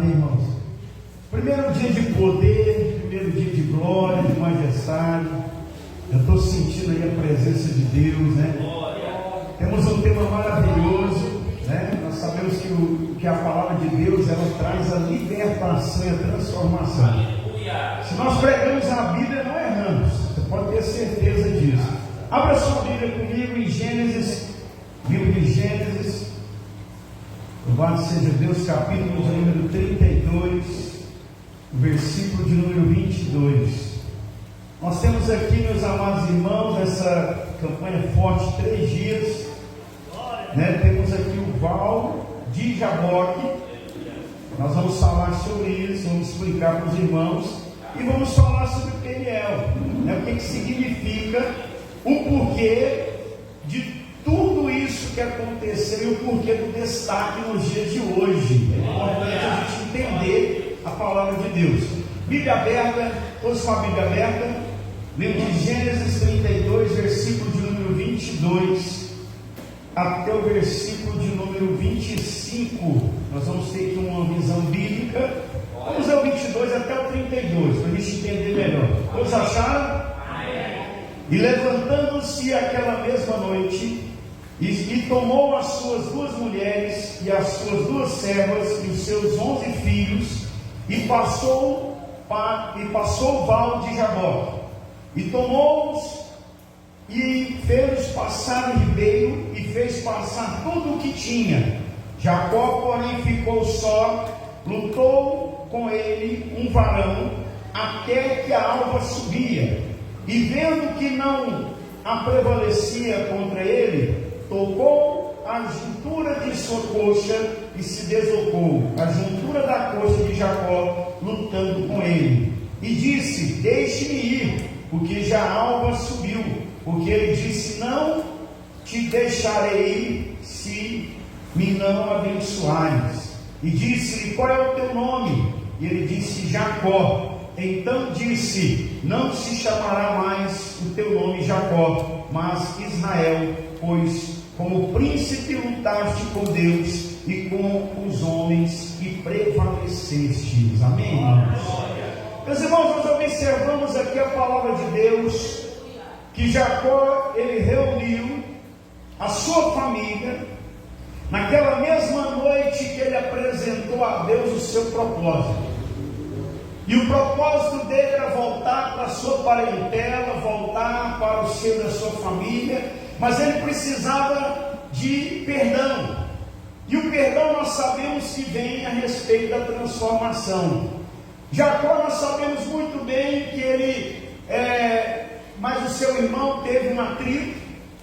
Amém, irmãos? Primeiro dia de poder, primeiro dia de glória, de majestade. Eu estou sentindo aí a presença de Deus, né? Temos um tema maravilhoso, né? Nós sabemos que a palavra de Deus, ela traz a libertação e a transformação. Se nós pregamos a Bíblia, não erramos. Você pode ter certeza disso. Abra sua Bíblia comigo em Gênesis, livro de Gênesis. Louvado seja Deus, capítulo de número 32, versículo de número 22. Nós temos aqui, meus amados irmãos, essa campanha forte, 3 dias, né? Temos aqui o Val de Jaboque. Nós vamos falar sobre isso, vamos explicar para os irmãos e vamos falar sobre Peniel, né? O que significa, o porquê de tudo isso que aconteceu e o porquê do destaque nos dias de hoje. É importante a gente entender a palavra de Deus. Bíblia aberta, todos com a Bíblia aberta, livro de Gênesis 32, versículo de número 22 até o versículo de número 25. Nós vamos ter aqui uma visão bíblica. Vamos ao 22 até o 32, para a gente entender melhor. Todos acharam? E levantando-se aquela mesma noite, e tomou as suas 2 mulheres e as suas 2 servas e os seus 11 filhos, e passou o val de Jaboque, e tomou-os e fez-os passar o ribeiro, e fez passar tudo o que tinha. Jacó, porém, ficou só, lutou com ele um varão, até que a alva subia, e vendo que não a prevalecia contra ele, tocou a juntura de sua coxa e se deslocou, a juntura da coxa de Jacó, lutando com ele. E disse: deixe-me ir, porque já a alva subiu. Porque ele disse: não te deixarei, se me não abençoares. E disse-lhe: qual é o teu nome? E ele disse: Jacó. Então disse: não se chamará mais o teu nome Jacó, mas Israel, pois como príncipe lutaste com Deus e com os homens e prevalecestes. Amém, irmãos? Meus irmãos, nós observamos aqui a palavra de Deus, que Jacó, ele reuniu a sua família naquela mesma noite que ele apresentou a Deus o seu propósito. E o propósito dele era voltar para a sua parentela, voltar para o seio da sua família, mas ele precisava de perdão. E o perdão nós sabemos que vem a respeito da transformação. Jacó, nós sabemos muito bem que ele, mas o seu irmão teve um atrito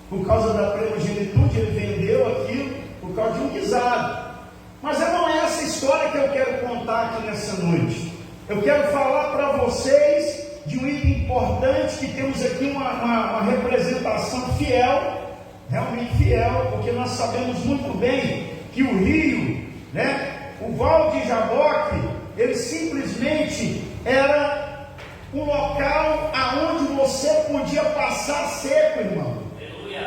por causa da primogenitura, ele vendeu aquilo por causa de um guisado. Mas não é essa história que eu quero contar aqui nessa noite. Eu quero falar para vocês de um item importante, que temos aqui uma representação fiel, realmente fiel, porque nós sabemos muito bem que o rio, né, o val de Jaboque, ele simplesmente era um local aonde você podia passar seco, irmão.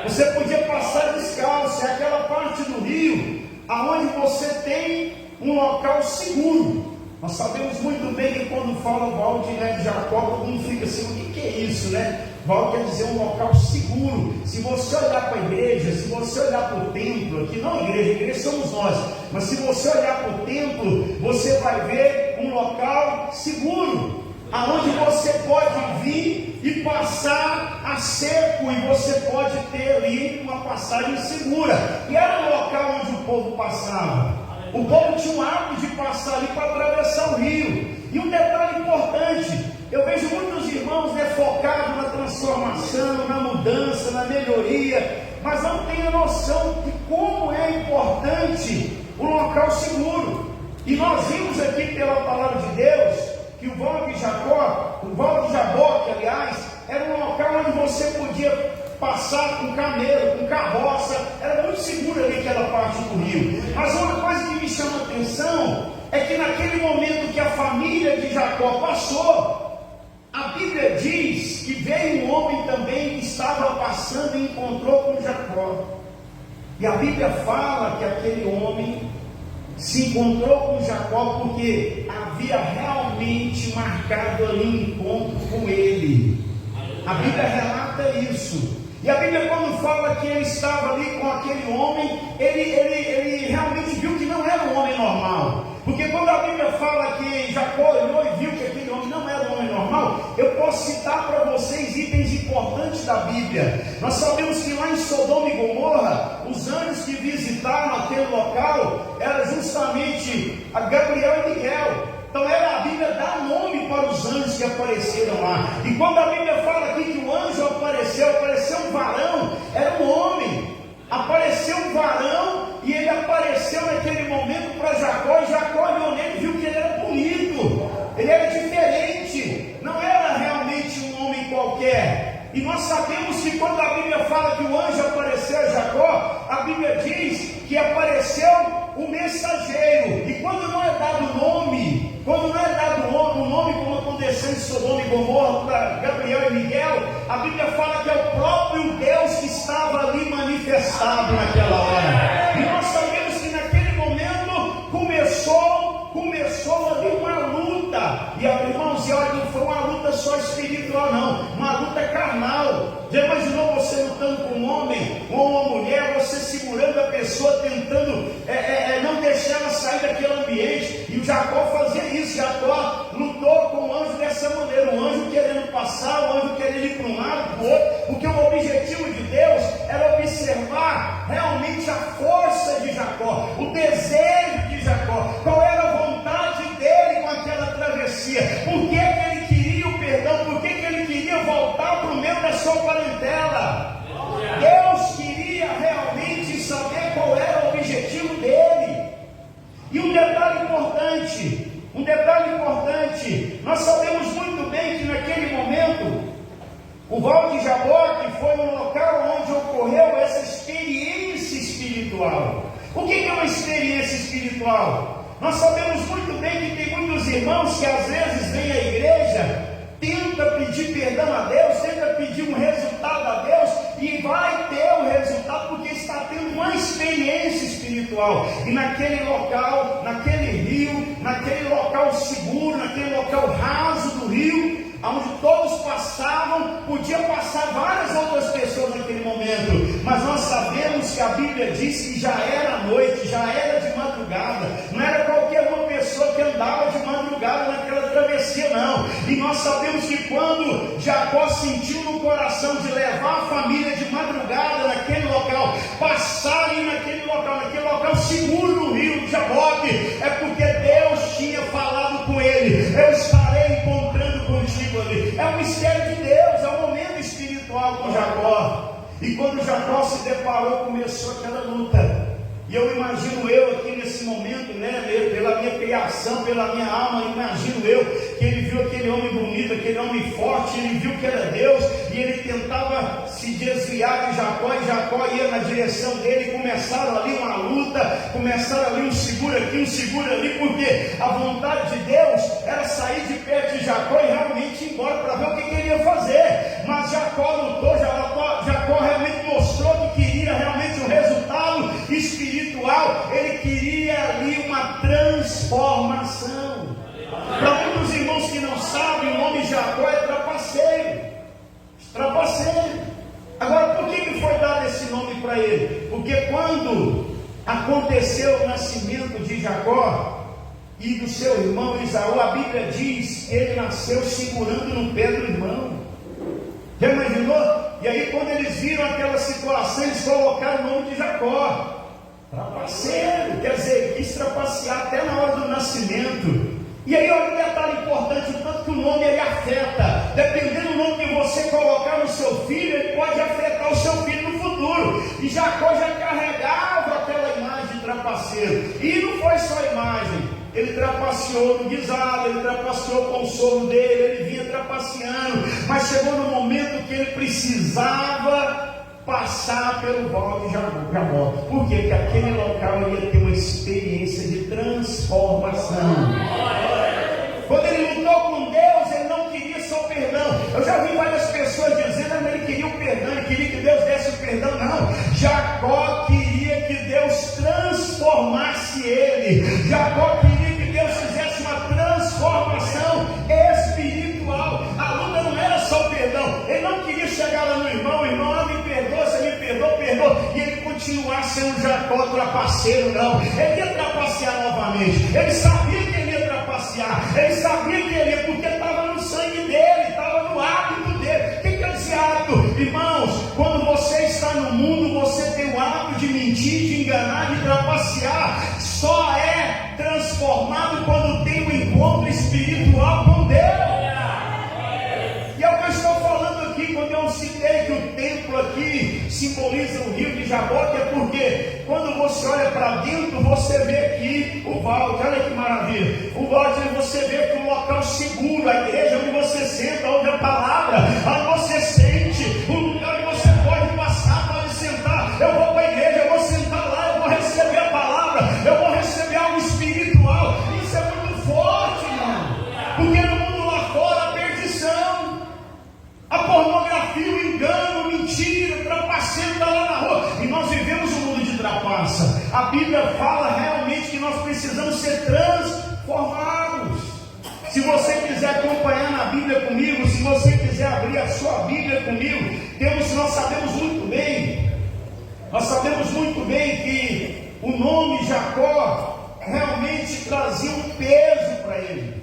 Você podia passar descalço. É aquela parte do rio aonde você tem um local seguro. Nós sabemos muito bem que quando fala val de Jacó, todo mundo fica assim: o que é isso, né? Val quer dizer um local seguro. Se você olhar para a igreja, se você olhar para o templo, aqui não a igreja somos nós, mas se você olhar para o templo, você vai ver um local seguro, aonde você pode vir e passar a seco, e você pode ter ali uma passagem segura. E era um local onde o povo passava. O povo tinha um hábito de passar ali para atravessar o rio. E um detalhe importante: eu vejo muitos irmãos, né, focados na transformação, na mudança, na melhoria, mas não têm a noção de como é importante um local seguro. E nós vimos aqui pela palavra de Deus que o val de Jaboque, aliás, era um local onde você podia passar com camelo, com carroça. Era muito seguro ali aquela parte do rio. Mas uma coisa que me chama a atenção é que naquele momento que a família de Jacó passou, a Bíblia diz que veio um homem também que estava passando e encontrou com Jacó. E a Bíblia fala que aquele homem se encontrou com Jacó porque havia realmente marcado ali um encontro com ele. A Bíblia relata isso. E a Bíblia, quando fala que ele estava ali com aquele homem, ele realmente viu que não era um homem normal. Porque quando a Bíblia fala que Jacó olhou e viu que aquele homem não era um homem normal, eu posso citar para vocês itens importantes da Bíblia. Nós sabemos que lá em Sodoma e Gomorra, os anjos que visitaram aquele local eram justamente a Gabriel e Miguel. Então a Bíblia dá nome para os anjos que apareceram lá. E quando a Bíblia fala aqui que o anjo apareceu um varão, era um homem. Apareceu um varão e ele apareceu naquele momento para Jacó. E Jacó olhou nele e viu que ele era bonito, ele era diferente, não era realmente um homem qualquer. E nós sabemos que quando a Bíblia fala que o anjo apareceu a Jacó, a Bíblia diz que apareceu o mensageiro. E quando não é dado nome, o nome como aconteceu em Sodoma e Gomorra para Gabriel e Miguel, a Bíblia fala que é o próprio Deus que estava ali manifestado naquela hora. E nós sabemos que naquele momento começou ali uma luta. E irmãos, e olha, não foi uma luta só espiritual não, uma luta carnal. Já imaginou você lutando com um homem ou uma mulher, você segurando a pessoa, tentando não deixar ela sair daquele ambiente? E o Jacó fazia isso. Jacó lutou com o anjo dessa maneira, o anjo querendo passar, o anjo querendo ir para um lado, para o outro, porque o objetivo de Deus era observar realmente a força de Jacó, o desejo de Jacó, qual era a vontade dele com aquela travessia, por que ele queria o perdão, por que ele queria voltar para o meio da sua parentela. Deus queria realmente saber qual era o objetivo dele. E um detalhe importante, nós sabemos muito bem que naquele momento, o Val de Jaboque foi um local onde ocorreu essa experiência espiritual. O que é uma experiência espiritual? Nós sabemos muito bem que tem muitos irmãos que às vezes vêm à igreja, tenta pedir perdão a Deus, tenta pedir um resultado a Deus, e vai ter o resultado porque está tendo uma experiência espiritual. E naquele local, naquele rio, naquele local seguro, naquele local raso do rio, onde todos passavam, podia passar várias outras pessoas naquele momento, mas nós sabemos que a Bíblia diz que já era noite, já era de madrugada, não era qualquer uma pessoa que andava de madrugada naquela travessia não. E nós sabemos que quando Jacó sentiu no coração de levar a família de madrugada naquele local, passarem naquele local seguro no rio de Jaboque, é porque Deus tinha falado com ele: eu estarei encontrando contigo ali. É um mistério de Deus, é um momento espiritual com Jacó. E quando Jacó se deparou, começou aquela luta. E eu imagino aqui nesse momento, pela minha criação, pela minha alma, imagino eu que ele viu aquele homem bonito, aquele homem forte, ele viu que era Deus, e ele tentava se desviar de Jacó, e Jacó ia na direção dele, e começaram ali uma luta, começaram ali um segura aqui, um segura ali, porque a vontade de Deus era sair de perto de Jacó e realmente ir embora para ver o que ele ia fazer. Mas Jacó lutou, Jacó realmente mostrou que queria realmente um resultado espiritual, ele queria ali uma transformação. Para muitos irmãos que não sabem, o nome Jacó é trapaceiro. Agora, por que foi dado esse nome para ele? Porque quando aconteceu o nascimento de Jacó e do seu irmão Esaú, a Bíblia diz que ele nasceu segurando no pé do irmão. Já imaginou? E aí quando eles viram aquela situação, eles colocaram o nome de Jacó. Trapaceiro, quer dizer, quis trapacear até na hora do nascimento. E aí olha um detalhe importante, o tanto que o nome ele afeta. Dependendo do nome que você colocar no seu filho, ele pode afetar o seu filho no futuro. E Jacó já carregava aquela imagem de trapaceiro. E não foi só a imagem, ele trapaceou no guisado, ele trapaceou com o sogro dele, ele vinha trapaceando. Mas chegou no momento que ele precisava passar pelo Val de Jaboque. Por quê? Porque aquele local ia ter uma experiência de transformação. Quando ele lutou com Deus, ele não queria só perdão. Eu já vi várias pessoas dizendo que ele queria o perdão, ele queria que Deus desse o perdão. Não, Jacó queria que que Deus transformasse ele. Jacó queria que Deus fizesse uma transformação espiritual. A luta não era só o perdão. Ele não queria chegar lá no irmão, me perdoa, você me perdoa, e ele continuar sendo Jacó trapaceiro, não. Ele ia trapacear novamente. Ele sabia que ele ia trapacear. Ele sabia que ele ia, porque estava no sangue dele, estava no hábito dele. O que é esse hábito? Irmãos, quando você está no mundo, você tem o hábito de mentir, de enganar, de trapacear. Só é transformado quando tem um encontro espiritual com Deus. E é o que eu estou falando aqui, quando eu citei que o templo aqui simboliza o rio de Jaboque, é porque quando você olha para dentro, você vê aqui o balde. Olha que maravilha. O balde, você vê que um local seguro, a igreja onde você senta, onde a palavra, onde você sente, o lugar onde você pode passar, pode sentar. Eu vou para a igreja, eu vou sentar lá, eu vou receber a palavra, eu vou receber algo espiritual. Isso é muito forte, irmão. Porque no mundo lá fora, a perdição, a pornografia, o engano, mentira, o trapaceiro está lá na rua. E nós vivemos um mundo de trapaça. A Bíblia fala realmente que nós precisamos ser transformados. Se você quiser acompanhar na Bíblia comigo, se você quiser abrir a sua Bíblia comigo, nós sabemos muito bem que o nome Jacó realmente trazia um peso para ele.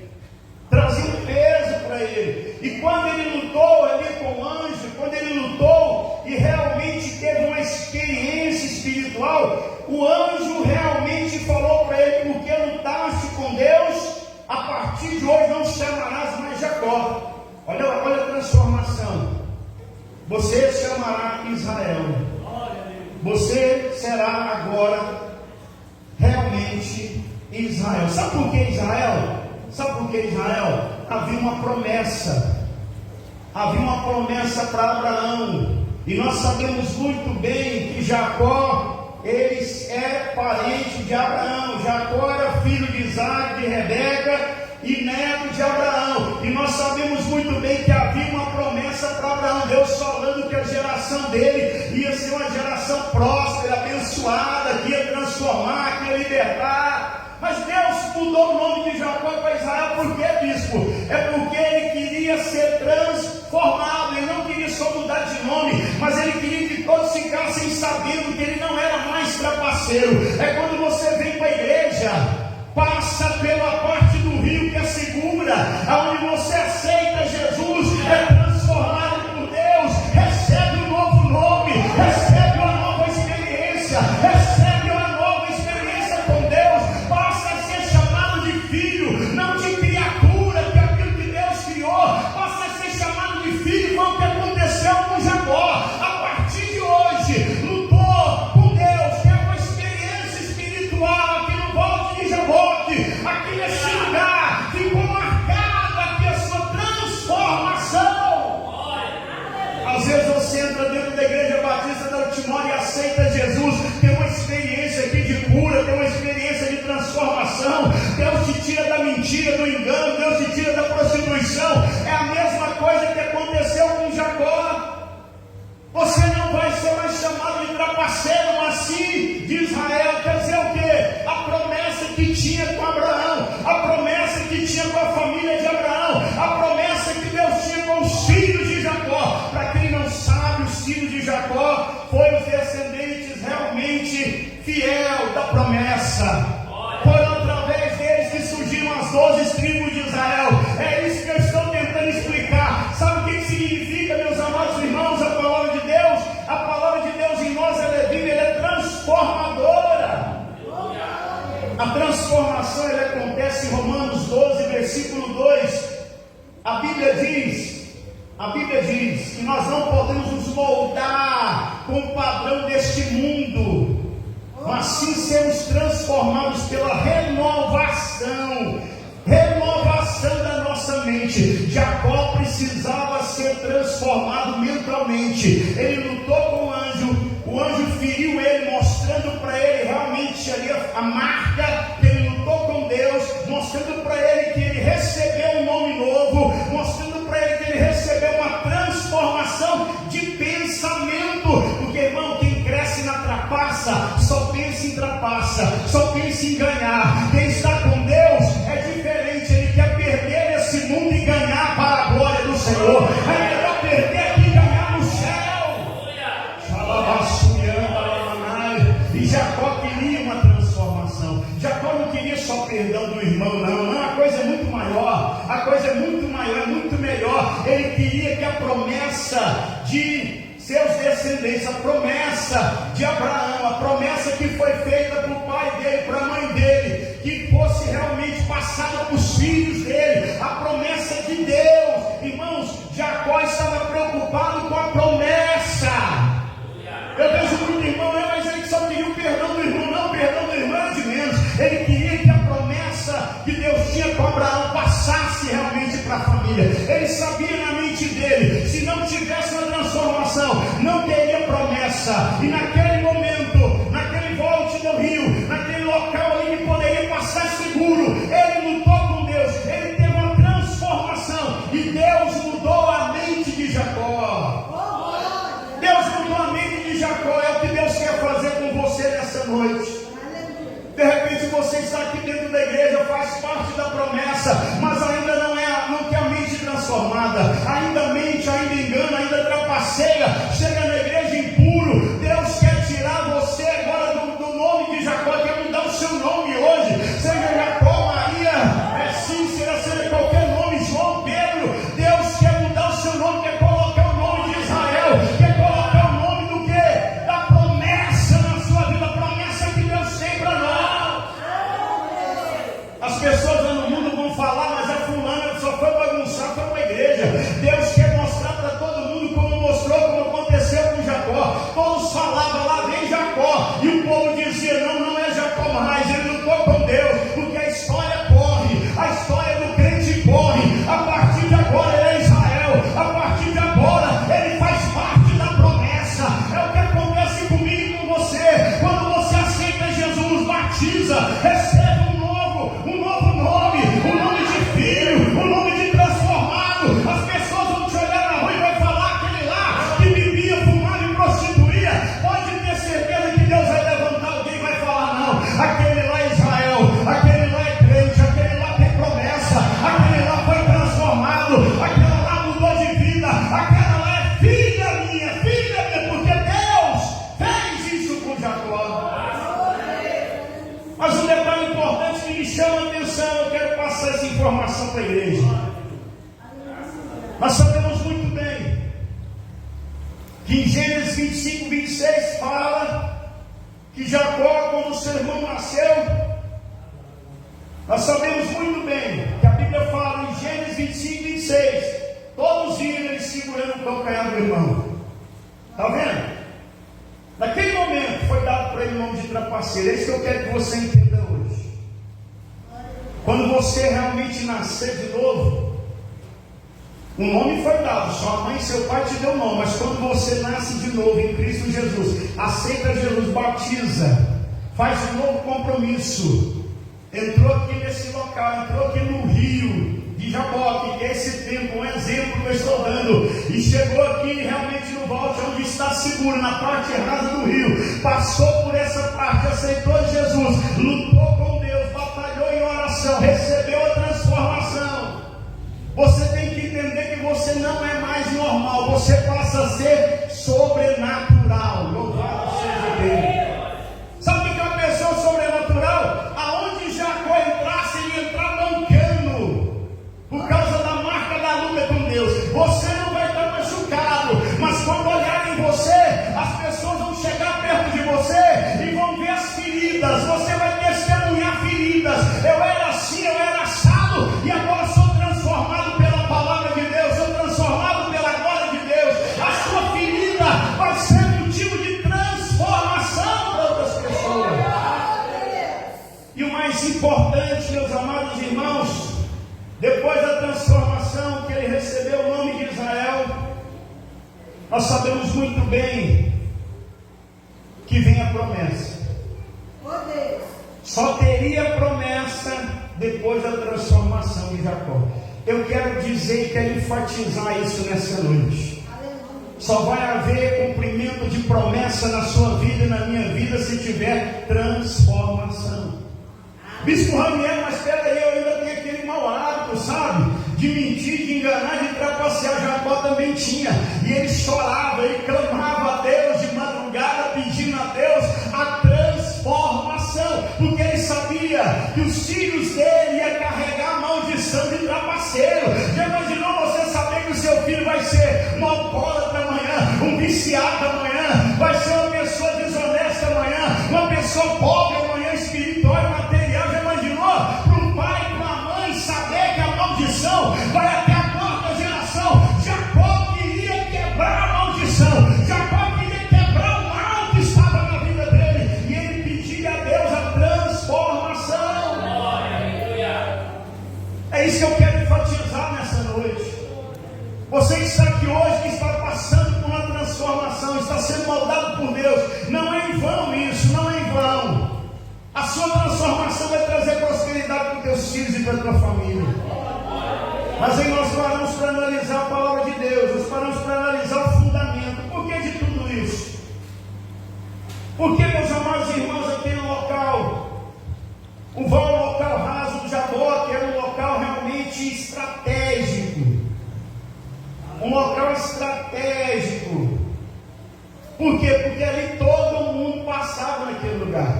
E quando ele lutou ali com o anjo, quando ele lutou e realmente teve uma experiência espiritual, o anjo realmente falou para ele: porque lutaste com Deus, a partir de hoje não chamarás mais Jacó. Olha a transformação. Você chamará Israel. Você será agora realmente Israel. Sabe por que Israel? Havia uma promessa para Abraão, e nós sabemos muito bem que Jacó, ele é parente de Abraão. Jacó era filho de Isaac, de Rebeca e neto de Abraão, e nós sabemos muito bem que havia uma promessa para Abraão, Deus falando que a geração dele ia ser uma geração próspera, abençoada, que ia transformar, que ia libertar. Mas Deus mudou o nome de Jacó para Israel. Por quê, bispo? É porque ele queria ser transformado. Ele não queria só mudar de nome, mas ele queria que todos ficassem sabendo que ele não era mais trapaceiro. É quando você vem para a igreja, passa pela parte do rio que é segura, aonde você aceita Jesus, é transformado por Deus, recebe um novo nome, recebe uma nova experiência, recebe uma nova experiência com Deus, passa a ser chamado de filho, não de criatura, que é aquilo que Deus criou, passa a ser chamado de filho, como que aconteceu com Jacó. A partir de hoje, lutou com Deus, teve uma experiência espiritual aqui no Vale de Jaboque, aqui nesse lugar, ficou marcado aqui a sua transformação. Às vezes você entra dentro da igreja batista da Ultimória e aceita Jesus, tem uma experiência aqui de cura, tem uma experiência de transformação. Deus te tira da mentira, do engano, Deus te tira da prostituição. É a mesma coisa que aconteceu com Jacó. Você não vai ser mais chamado de trapaceiro, mas sim de Israel. Quer dizer o quê? A promessa que tinha com Abraão, a promessa que tinha com a família de Abraão, a promessa que Deus tinha com os filhos de Jacó. Para quem não sabe, os filhos de Jacó foram os descendentes realmente fiel da promessa. Foram através deles que surgiram as 12 tribos de Israel. É isso que eu estou tentando explicar. Sabe o que significa, meus amados irmãos, a palavra de Deus? A palavra de Deus em nós, ela é viva, ela é transformadora. A transformação, ela acontece em Romanos 12, versículo 2. A Bíblia diz que nós não podemos nos moldar com o padrão deste mundo, mas sim sermos transformados pela renovação da nossa mente. Jacó precisava ser transformado mentalmente. Ele lutou com o anjo feriu ele, mostrando para ele realmente ali a marca que ele lutou com Deus, mostrando para ele que ele recebeu um nome novo, mostrando para ele que ele recebeu uma transformação de pensamento. Porque, irmão, quem cresce na trapaça só pensa perdão do irmão, não, a coisa é muito maior, a coisa é muito maior, é muito melhor. Ele queria que a promessa de seus descendentes, a promessa de Abraão, a promessa que foi feita para o pai dele, para a mãe dele, que fosse realmente passada para os filhos dele, a promessa de Deus. Irmãos, Jacó estava preocupado com a promessa. Eu vejo muito irmão, mas ele só queria o perdão do irmão. Não, o perdão do irmão é de menos. Ele queria que a promessa que Deus tinha com Abraão passasse realmente para a família. Ele sabia na mente dele, se não tivesse uma transformação, não teria promessa. E naquele momento, naquele volte do rio, naquele local ali, ele poderia passar seguro. Ele lutou com Deus, ele teve uma transformação, e Deus mudou a mente de Jacó. Deus mudou a mente de Jacó. É o que Deus quer fazer com você nessa noite. De repente você está aqui dentro da igreja, faz parte da promessa, mas ainda não tem a mente transformada, ainda mente, ainda engana, ainda trapaceia, chega na igreja impuro. Deus quer tirar você agora do nome de Jacó, quer mudar o seu nome hoje, seja Jacó, Maria, Cícera, seja qualquer nome, João, Pedro. Deus quer mudar o seu nome, quer colocar o nome de Israel, quer colocar o nome do quê? Da promessa na sua vida, a promessa que Deus tem para nós. As pessoas lá no mundo vão falar, mas a fulana só foi bagunçar, foi para a igreja. Deus quer mostrar para todo mundo como mostrou, como aconteceu com Jacó. Todos falavam, lá vem Jacó, e o povo dizia, não é Jacó mais, ele lutou com Deus, porque a história corre, a história do crente corre. A partir de agora ele é Israel, a partir de agora ele faz parte da promessa. É o que acontece comigo e com você, quando você aceita Jesus, batiza, recebe um novo nome, um nome de filho, um nome de transformado. As pessoas vão te olhar na rua e vai falar, aquele lá que bebia, fumava e prostituía. Pode ter certeza que Deus vai levantar alguém e vai falar, não, aquele lá é Israel, aquele lá é crente, aquele lá tem promessa, aquele lá foi transformado, aquela lá mudou de vida, aquela lá é filha minha, porque Deus fez isso com Jacó. Mas um detalhe importante que me chama a atenção, eu quero passar essa informação para a igreja. Nós sabemos muito bem que em Gênesis 25, 26 fala que Jacó, quando seu irmão nasceu, nós sabemos muito bem que a Bíblia fala em Gênesis 25, 26, todos viram ele segurando o calcanhar do irmão. Está vendo? Naquele momento foi dado para ele o nome de trapaceiro. É isso que eu quero que você entenda hoje. Quando você realmente nascer de novo, o nome foi dado, sua mãe e seu pai te deu o nome, mas quando você nasce de novo em Cristo Jesus, aceita Jesus, batiza, faz um novo compromisso, entrou aqui nesse local, entrou aqui no rio de Jaboque, que é esse tempo, um exemplo que eu estou dando, e chegou aqui realmente no volte, onde está seguro, na parte errada do rio, passou por essa parte, aceitou Jesus, lutou com Deus, batalhou em oração, recebeu a transformação. Você tem que entender que você não é mais normal, você passa a ser sobrenatural. Louvado seja Deus. Sabe o que é uma pessoa sobrenatural? Aonde Jacó entrasse, ele ia entrar mancando, por causa da marca da luta com Deus. Você não vai estar machucado, mas quando olharem você, as pessoas vão chegar perto de você e vão ver as feridas. Você vai testemunhar feridas. Eu era assim, eu era assado, e agora sou transformado pela palavra de Deus, sou transformado pela glória de Deus. A sua ferida vai ser motivo de transformação para outras pessoas. E o mais importante, meus amados irmãos, depois da transformação que ele recebeu o nome de Israel, nós sabemos muito bem que vem a promessa. Só teria promessa depois da transformação de Jacó. Eu quero dizer e quero enfatizar isso nessa noite. Só vai haver cumprimento de promessa na sua vida e na minha vida se tiver transformação. Bispo Raniel, mas espera aí, eu ainda tenho aquele mau hábito, sabe? De mentir, de enganar, de trapacear. Jacó também tinha. E ele chorava, ele clamava a Deus de madrugada, pedindo a Deus a transformação, porque ele sabia que os filhos filhos dele iam carregar a maldição de trapaceiro. Já imaginou você saber que o seu filho vai ser um alcoólatra amanhã, um viciado amanhã, vai ser uma pessoa desonesta amanhã, uma pessoa pobre amanhã, espiritual e material? Já imaginou? Para um pai e uma mãe saber que a maldição vai até a quarta geração. Jacó queria quebrar a maldição, Jacó queria quebrar o mal que estava na vida dele, e ele pedia a Deus a transformação. É isso que eu quero enfatizar nessa noite. Você que está aqui hoje, que está passando por uma transformação, está sendo moldado por Deus, não é em vão isso, não é em vão. A sua transformação vai trazer prosperidade para os teus filhos e para a tua família. Mas aí nós paramos para analisar a palavra de Deus, nós paramos para analisar o fundamento. Por que de tudo isso? Porque, meus amados irmãos, aquele local, o vale local raso do Jaboque, era um local realmente estratégico. Um local estratégico. Por quê? Porque ali todo mundo passava naquele lugar.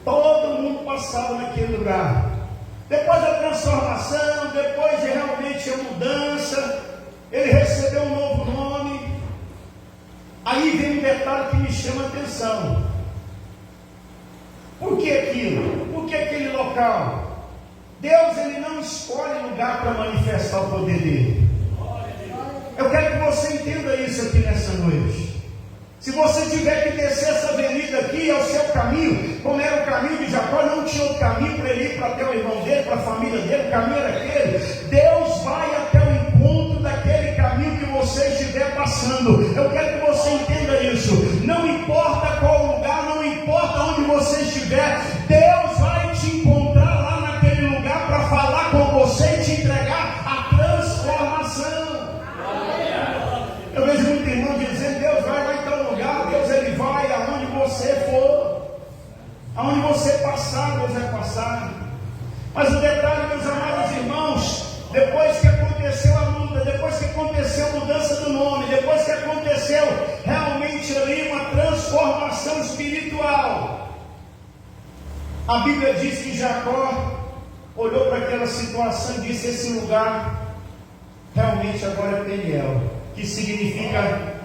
Todo mundo passava naquele lugar. Depois da transformação, depois de realmente a mudança, ele recebeu um novo nome. Aí vem um detalhe que me chama a atenção. Por que aquilo? Por que aquele local? Deus, ele não escolhe lugar para manifestar o poder dele. Eu quero que você entenda isso aqui nessa noite. Se você tiver que descer essa avenida aqui, é o seu caminho, como era o caminho de Jacó, não tinha outro caminho para ele ir para até o irmão dele, para a família dele, o caminho era aquele. Deus vai até o encontro daquele caminho que você estiver passando. Eu quero que você entenda isso. Não importa qual lugar, não importa onde você estiver, Deus vai te encontrar lá naquele lugar para falar com você e te entregar a transformação. Eu vejo muito irmão dizendo: Deus vai lá em tal lugar, Deus ele vai aonde você for, aonde você passar, Deus vai passar. Mas o detalhe, meus amados irmãos, depois que aconteceu a luta, depois que aconteceu a mudança do nome, depois que aconteceu realmente ali uma transformação espiritual, a Bíblia diz que Jacó olhou para aquela situação e disse: esse lugar realmente agora é Peniel, que significa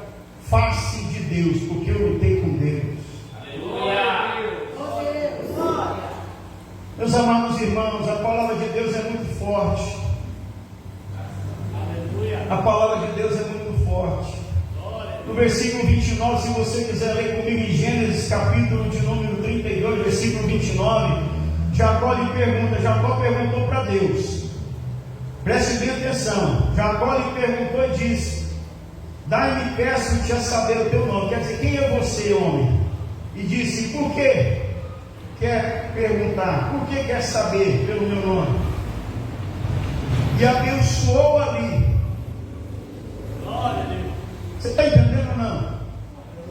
face de Deus, porque eu lutei com Deus. Aleluia! Meus amados irmãos, a palavra de Deus é muito forte. Aleluia! A palavra de Deus é muito forte. No versículo 29, se você quiser ler comigo em Gênesis capítulo de número 32, versículo 29, Jacó perguntou para Deus. Preste bem atenção. Jacó lhe perguntou e disse: dai-me, peço-te a saber o teu nome. Quer dizer, quem é você, homem? E disse: por que quer perguntar? Por que quer saber pelo meu nome? E abençoou ali. Você está entendendo ou não?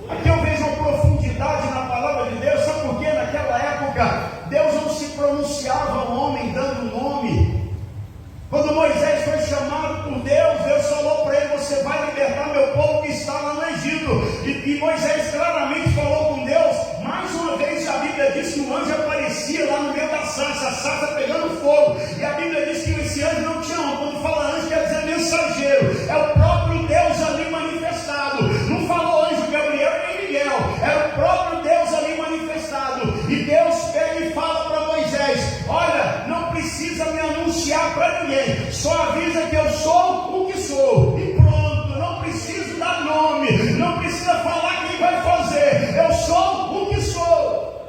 Aqui eu vejo uma profundidade na palavra de Deus. Sabe por quê? Naquela época Deus não se pronunciava ao homem dando nome. Quando Moisés foi chamado por Deus, Deus falou para ele: você vai libertar meu povo que está lá no Egito. E Moisés claramente falou com Deus. Mais uma vez a Bíblia diz que o anjo aparecia lá no meio da sarça, a sarça pegando fogo. E a Bíblia diz que esse anjo não tinha nome. Quando fala anjo, quer dizer mensageiro. É o próprio Deus ali manifestado. Não falou anjo Gabriel nem Miguel. Era o próprio Deus ali manifestado. E Deus pega e fala para Moisés: olha, não precisa me anunciar para ninguém, só avisa que eu sou o que sou, e pronto. Não preciso dar nome, não precisa falar quem vai fazer, eu sou o que sou.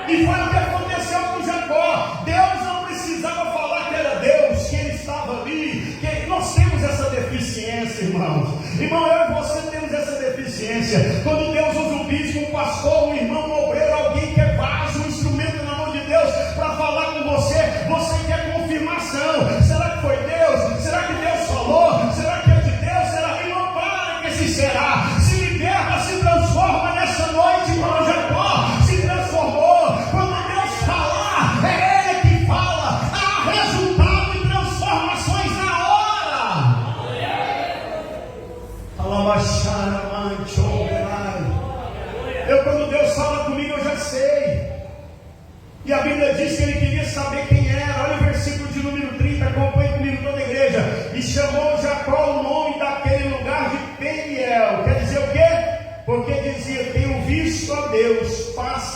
E foi o que aconteceu com Jacó. Deus não precisava falar que era Deus, que ele estava ali. Nós temos essa deficiência, irmãos. Irmão, eu e você temos essa deficiência. Quando Deus usa um bispo, um pastor, um irmão, um obreiro, alguém que é vaso, um instrumento na mão de Deus para falar com você, você quer confirmação. Será que foi Deus? Será que Deus falou? Será que é de Deus? Será que não? Para que esse será? Se liberta, se transforma nessa noite, irmão. Jacó se transformou. Quando Deus falar, é Ele que fala. Há resultado e transformações na hora. Alabaxara, mancho,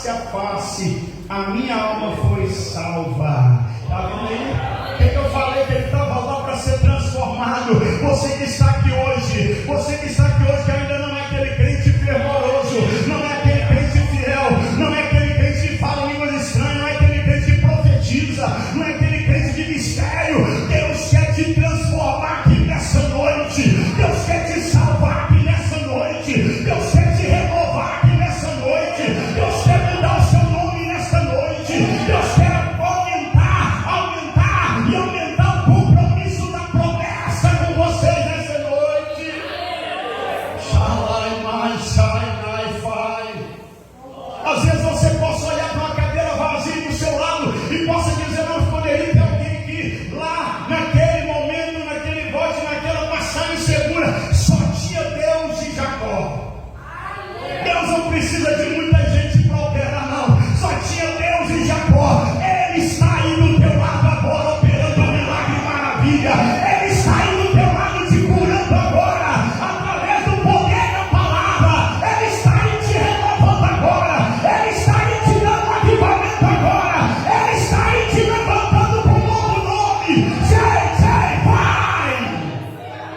face a face, a minha alma foi salva. Está vendo aí? O que eu falei que ele estava lá para ser transformado? Você que está aqui hoje, que ainda não é aquele crente fervoroso, não é aquele crente fiel, não é aquele crente que fala línguas estranhas, não é aquele crente que profetiza, não é aquele crente de mistério. Deus quer te transformar aqui nessa noite, Deus quer te salvar aqui nessa noite, Deus quer te renovar aqui nessa noite, Deus quer mudar o seu nome nessa noite, Deus quer aumentar o compromisso da promessa com vocês nessa noite. Às vezes você possa olhar para uma cadeira vazia do seu lado e possa dizer: não, poderia ter alguém que lá naquele momento, naquele bote, naquela passagem segura, só tinha Deus e Jacó. Deus não precisa de muita gente para operar, não. Só tinha Deus e Jacó. Ele está aí do teu lado agora, operando um milagre e maravilha. Ele está aí do teu lado te curando agora, através do poder da palavra. Ele está aí te renovando agora. Ele está aí te dando avivamento agora. Ele está aí te levantando com um novo nome. Vai!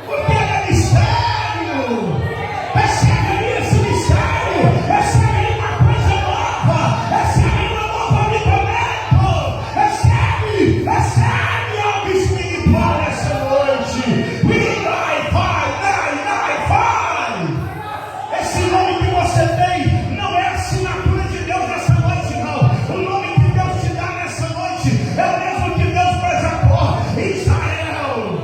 Porque ele é mistério. Recebe esse mistério. Recebe uma coisa nova. Recebe um novo avivamento. Recebe algo espiritual nessa noite. Vai. Esse nome que você tem não é a assinatura de Deus nessa noite, não. O nome que Deus te dá nessa noite é o mesmo que Deus para Jacó, Israel.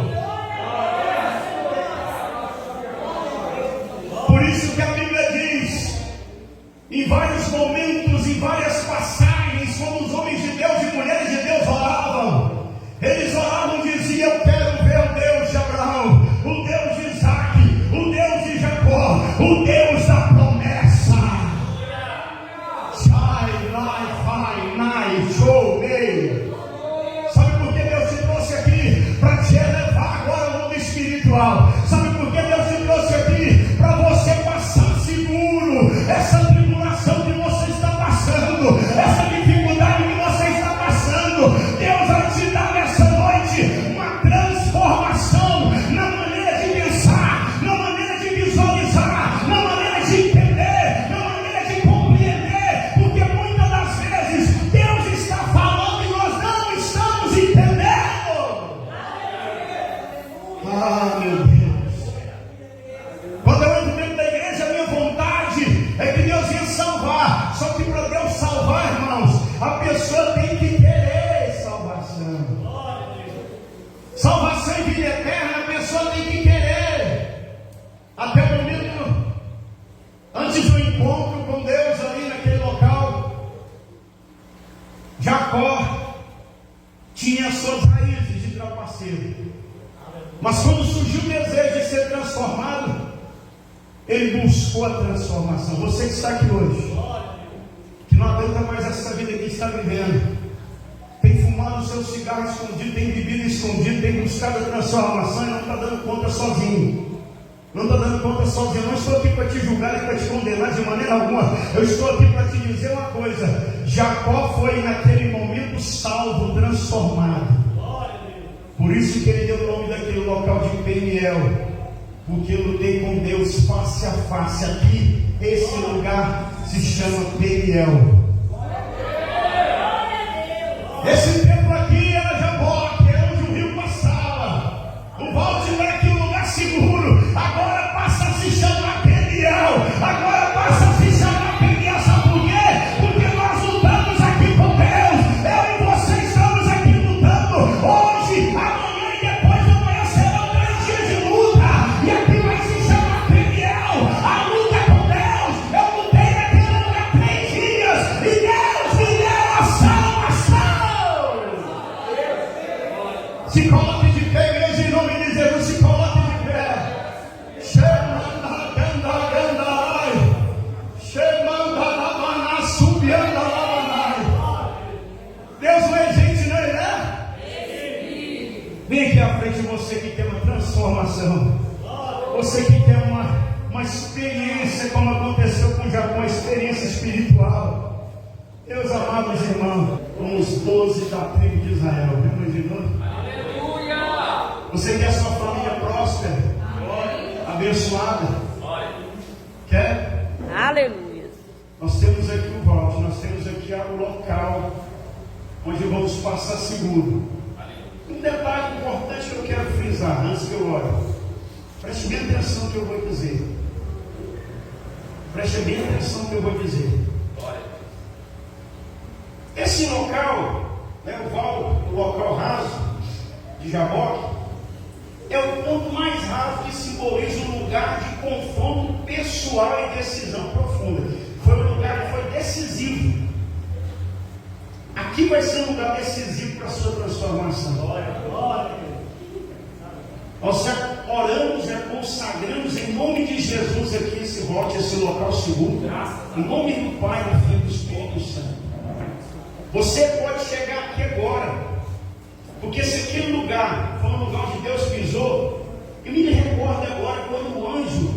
Por isso que a Bíblia diz, em vários momentos, em várias passagens, quando os homens de Deus e mulheres de Deus oravam, eles oravam e diziam: eu quero ver o Deus de Abraão, o Deus de Isaac, o Deus de Jacó, o Deus da promessa. Sabe por que Deus te trouxe aqui? Para te elevar agora ao mundo espiritual. Sabe por que Deus te trouxe aqui? Para você passar seguro essa tribulação que você está passando, essa dificuldade que você está passando. Deus vai te dar nessa noite uma transformação na maneira de pensar, na maneira de visualizar, na maneira de entender, na maneira de compreender, porque muitas das vezes Deus está falando e nós não estamos entendendo. Meu Deus. Quando eu entro dentro da igreja, a minha vontade é que Deus ia salvar. Só que para Deus salvar, irmãos, a pessoa tem que querer salvação. Salvação e vida eterna, a pessoa tem que querer. Até o momento, antes do encontro com Deus ali naquele local, Jacó tinha suas raízes de trapaceiro. Mas quando surgiu o desejo de ser transformado, ele buscou a transformação. Você que está aqui hoje, que não aguenta mais essa vida que está vivendo, tem fumado o seu cigarro escondido, tem bebido escondido, tem buscado a transformação e não está dando conta sozinho. Não está dando conta sozinho. Eu não estou aqui para te julgar e para te condenar de maneira alguma. Eu estou aqui para te dizer uma coisa: Jacó foi naquele momento salvo, transformado. Por isso que ele deu o nome daquele local de Peniel, porque eu lutei com Deus face a face. Aqui, esse lugar se chama Peniel. Esse templo aqui era Jaboque, era onde o rio passava. O Valde era aqui um lugar seguro. Agora passa a se chamar Peniel. Agora passa a se chamar Peniel. Sabe por quê? Porque nós lutamos aqui com Deus. Eu e você estamos aqui lutando. Hoje, amanhã e depois de amanhã serão 3 dias de luta. E aqui vai se chamar Peniel. A luta com Deus. Eu lutei naquele lugar 3 dias. E Deus me deu a salvação. Se coloque de pé, igreja, em nome de Jesus. Se coloque de pé. Deus não é gente, não é? Vem aqui à frente, você que quer uma transformação, você que quer uma experiência como aconteceu com Jacó, uma experiência espiritual. irmãos, com os 12 da tribo de Israel. Imaginou? Aleluia! Você quer sua família próspera? Abençoada? Quer? Aleluia! Nós temos aqui o voto, nós temos aqui o local onde vamos passar seguro. Um detalhe importante que eu quero frisar antes que eu ore. Preste bem atenção no que eu vou dizer. Preste bem atenção no que eu vou dizer. Esse local, né, o local raso de Jaboque, é o ponto mais raso que simboliza um lugar de confronto pessoal e decisão profunda. Foi um lugar que foi decisivo. Aqui vai ser um lugar decisivo para a sua transformação. Nós oramos e consagramos em nome de Jesus aqui esse rote, esse local seguro. Em nome do Pai, do Filho e do Espírito Santo. Você pode chegar aqui agora, porque se aquele lugar foi um lugar onde Deus pisou, eu me recordo agora quando o anjo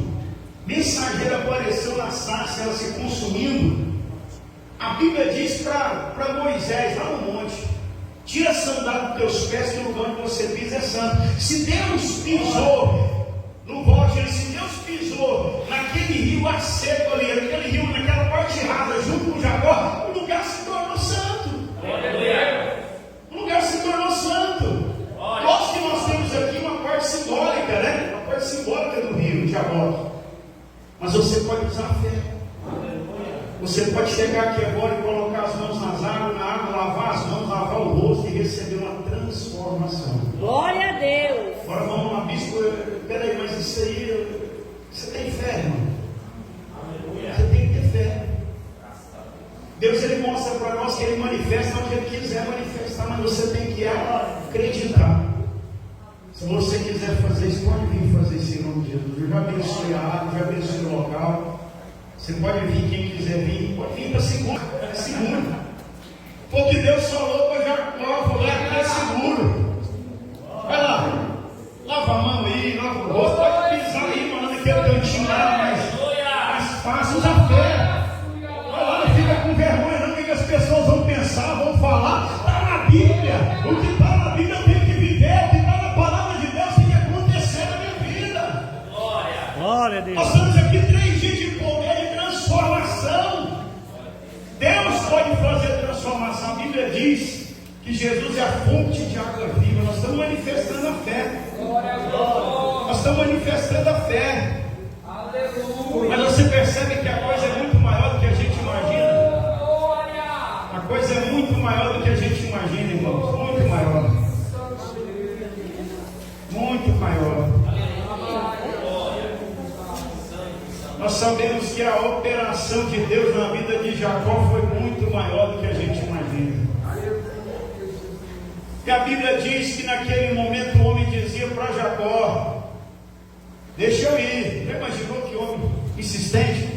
mensageiro apareceu na sarça, ela se consumindo. A Bíblia diz para Moisés, lá no monte: tira a sandália dos teus pés, que o lugar onde você pisa é santo. Se Deus pisou no bote, se Deus pisou naquele rio a seco ali, naquele rio, naquela parte rasa, junto com Jacó, o lugar se tornou santo. O lugar se tornou santo. Lógico que nós temos aqui uma parte simbólica, né? Uma parte simbólica do rio de Jacó. Mas você pode usar a fé. Você pode chegar aqui agora e colocar as mãos na água, lavar as mãos, lavar o rosto e receber uma transformação. Glória a Deus. Agora vamos lá, bispo. Peraí, mas isso aí, você tem fé, irmão? Você tem que ter fé. Deus, ele mostra para nós que ele manifesta onde ele quiser manifestar, mas você tem que acreditar. Se você quiser fazer isso, pode vir fazer isso em nome de Jesus. Eu já abençoei a água, já abençoei o local. Você pode vir, quem quiser vir, pode vir para seguro. É seguro. Foi o que Deus falou para Jacó, falou: é seguro. Vai lá, lava a mão aí, lava o rosto, pode pisar aí, mano, naquele cantinho lá, mas faça, usa a fé. Vai lá, não fica com vergonha, não, o que as pessoas vão pensar, vão falar. Está na Bíblia. O que está na Bíblia eu tenho que viver, o que está na palavra de Deus tem que acontecer na minha vida. Glória a Deus. Nós estamos aqui 3 dias de poder e transformação. Deus pode fazer transformação. A Bíblia diz que Jesus é a fonte de água viva. Nós estamos manifestando a fé. Nós estamos manifestando a fé. Mas você percebe que a coisa é muito maior do que a gente imagina. A coisa é muito maior do que a gente imagina, irmãos. Muito maior. Muito maior. Nós sabemos que a operação de Deus na vida de Jacó foi muito maior do que a gente imagina. E a Bíblia diz que naquele momento o homem dizia para Jacó: deixa eu ir. Já imaginou que homem insistente?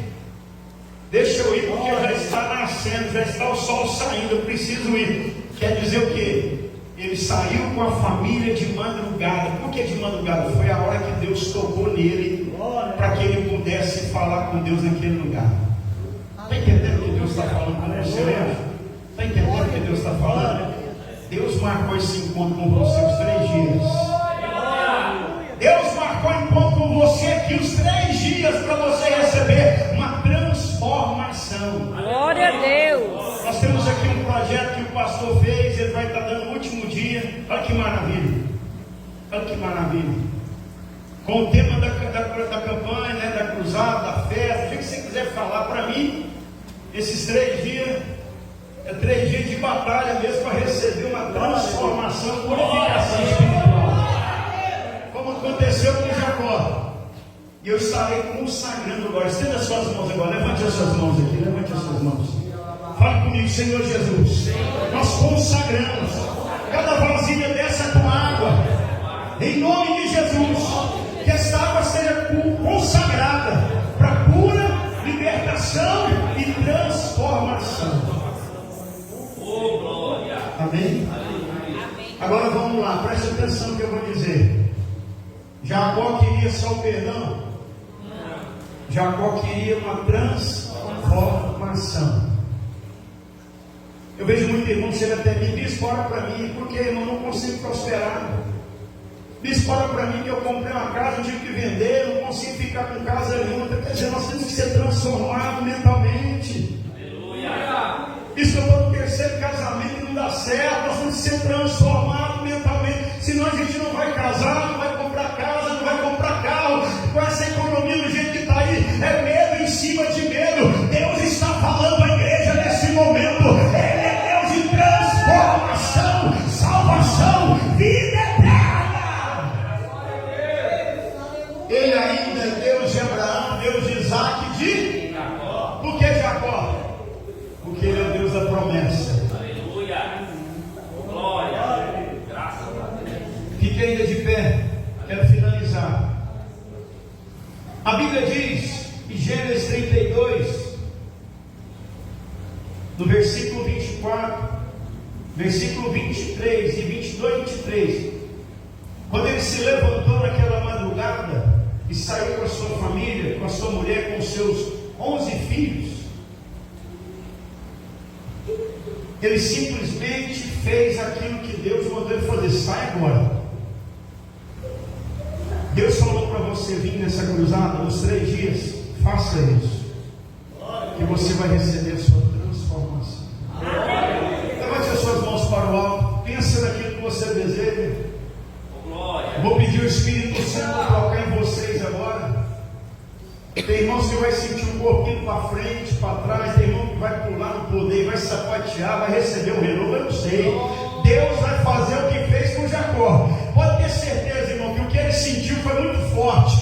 Deixa eu ir, porque já está nascendo, já está o sol saindo, eu preciso ir. Quer dizer o quê? Ele saiu com a família de madrugada. Por que de madrugada? Foi a hora que Deus tocou nele, para que ele pudesse falar com Deus naquele lugar. Está entendendo o que Deus está falando com você, né? Está entendendo o que Deus está falando? Deus marcou esse encontro com você os 3 dias. Deus marcou encontro com você aqui os 3 dias para você receber uma transformação. Glória a Deus. Nós temos aqui um projeto que o pastor fez, ele vai estar dando no último dia. Olha que maravilha. Olha que maravilha. Com o tema da campanha, né, da cruzada, da festa, o que você quiser falar para mim, esses 3 dias, é 3 dias de batalha mesmo para receber uma transformação, purificação espiritual. Como aconteceu com Jacó. E eu estarei consagrando agora. Estenda as suas mãos agora. Levante as suas mãos aqui. Levante as suas mãos. Fale comigo, Senhor Jesus. Nós consagramos cada vasilha dessa com água. Em nome de Jesus. Que esta água seja consagrada para cura, libertação e transformação. Amém? Agora vamos lá. Preste atenção no que eu vou dizer. Jacó queria só o perdão? Jacó queria uma transformação. Eu vejo muito irmão chega até mim, bispo, ora para mim, porque eu não consigo prosperar. Bispo, ora para mim que eu comprei uma casa, eu tive que vender, eu não consigo ficar com casa nenhuma. Quer dizer, nós temos que ser transformados mentalmente. Aleluia! Isso eu estou no terceiro casamento e não dá certo, nós temos que ser transformados mentalmente. Senão a gente não vai casar, não vai comprar casa, não vai comprar carro. Com essa economia do jeito que está aí, é medo em cima de medo. Deus está falando à igreja nesse momento. Ele é Deus de transformação, salvação, vida eterna. Ele ainda é Deus de Abraão, Deus de Isaac, de Jacó. Por que Jacó? Porque ele é o Deus da promessa. Aleluia. Glória. Graças a Deus. Fique ainda de pé. Quero finalizar. A Bíblia diz em Gênesis 32, no versículo 24, versículo 23 e 22 e 23, quando ele se levantou naquela madrugada e saiu com a sua família, com a sua mulher, com os seus 11 filhos, ele simplesmente fez aquilo que Deus mandou ele fazer. Sai agora. Deus falou para você vir nessa cruzada nos 3 dias. Faça isso, que você vai receber a sua transformação. Levante as suas mãos para o alto. Pensa naquilo que você deseja. Vou pedir o Espírito Santo para tocar em vocês agora. Tem irmãos que vai sentir um corpinho para frente, para trás. Tem irmão que vai pular no poder, vai sapatear, vai receber o renovo. Eu não sei. Deus vai fazer o que fez com Jacó. Pode ter certeza, irmão, que o que ele sentiu foi muito forte.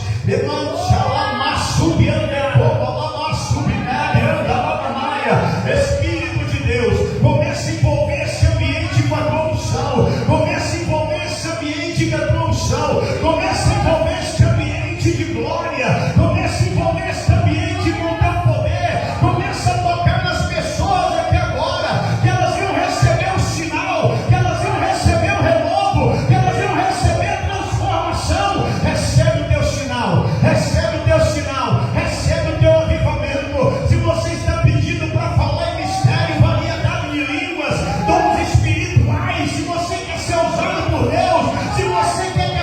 Espírito de Deus, comece a envolver esse ambiente com a tua unção. Comece a envolver esse ambiente com a tua unção. Comece a envolver esse ambiente de glória. Comece a envolver esse ambiente com o teu poder. Comece a tocar nas pessoas aqui agora, que elas iam receber o sinal, que elas iam receber o renovo, que elas iam receber a transformação. Recebe o teu sinal, recebe o teu sinal, recebe o teu avivamento. Se você está pedindo para falar em mistério, variedade de línguas, dons espirituais, se você quer ser usado por Deus, se você quer